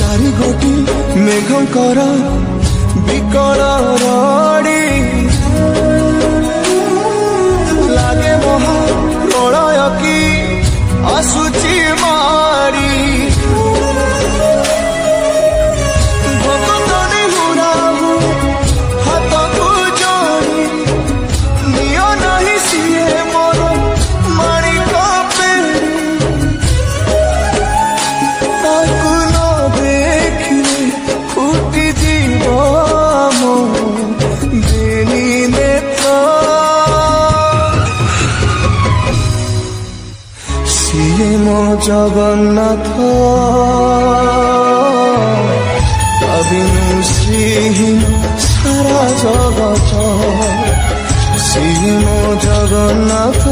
ଚାରିଗୋଟି ମେଘଙ୍କର ବିକଳ ରଡ଼ି ଲାଗେ ମହା ପ୍ରଳୟ କି ଆସୁଛି ମାଡ଼ି ଭକ୍ତନି ହୁରାହୁ ହାତକୁ ଯୋଡ଼ି ନିଅ ନାହିଁ ସିଏ ମୋର ମାଣିକ ପେଡ଼ି ତାକୁ ନ ଦେଖିଲେ ଫୁଟିଯିବ ମୋ ବେନି ନେତ୍ର ସିଏ ମୋ ଜଗନ୍ନାଥ ତା ବିନୁ ଶ୍ରୀହୀନ ସାରା ଜଗତ ସିଏ ମୋ ଜଗନ୍ନାଥ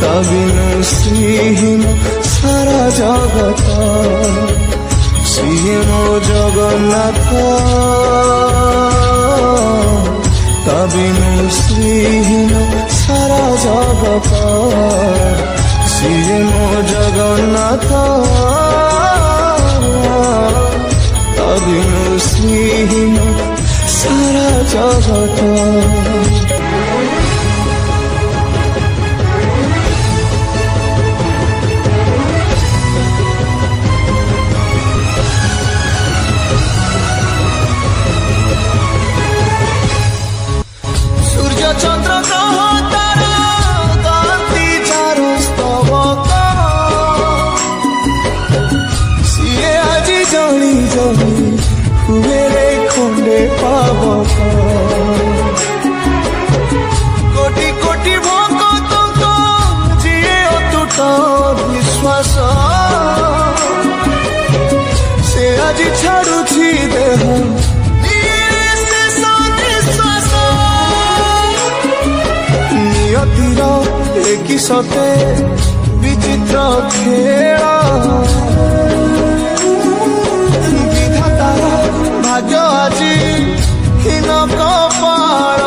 ତା ବିନୁ ଶ୍ରୀହୀନ ସାରା ଜଗତ ସିଏ ମୋ ଜଗନ୍ନାଥ ତା ବିନୁ ଶ୍ରୀହୀନ ସାରା ଜଗତ ସିଏ ମୋ ଜଗନ୍ନାଥ ତା ବିନୁ ଶ୍ରୀହୀନ ସାରା ଜଗତ চন্দ্র গ্রহ তারা গান্তি চারু স্তবক সিয়ে আজি জলি জলি হুয়ে রে খন্ডে পাবক কোটি কোটি ভক্তଙ୍କ ଯିଏ ଅତୁଟ ବିଶ୍ୱାସ ସେ ଆଜି ଛାଡୁଛି ଦେହ কি সতে বিচিত্র খেল বিধাতার ভাগ্য আজি হীন কপাল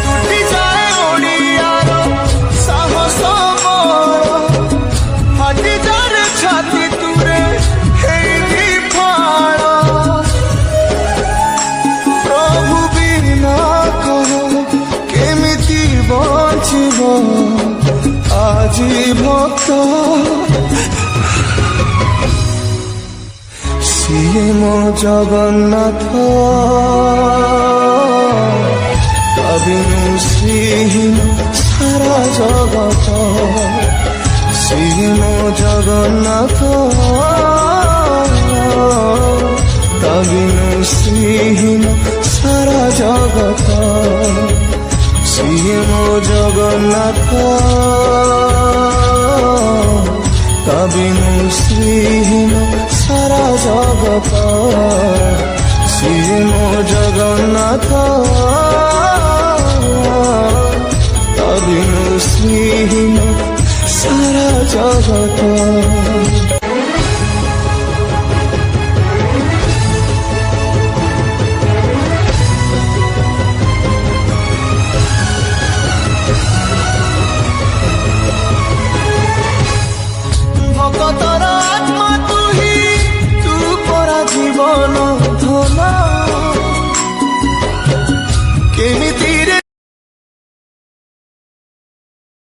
টুটি যায় ওড়িয়ার সাহস বল ফাটি যার ছাতি তুরে হেরি ফাল প্রভু বিনা কহ বঞ্চিব আজি ভক্ত সিয়ে মো জগন্নাথ তা বিনু শ্রীহীন সারা জগত সিয়ে মো জগন্নাথ তা বিনু শ্রীহীন সারা জগত সিয়ে মো জগন্নাথ তা বিনু শ্রীহীন সারা জগত সিয়ে মো জগন্নাথ তা বিনু শ্রীহীন সারা জগত ভক্তর আত্মা তুহি তু পরা জীবন ধন কেমিতি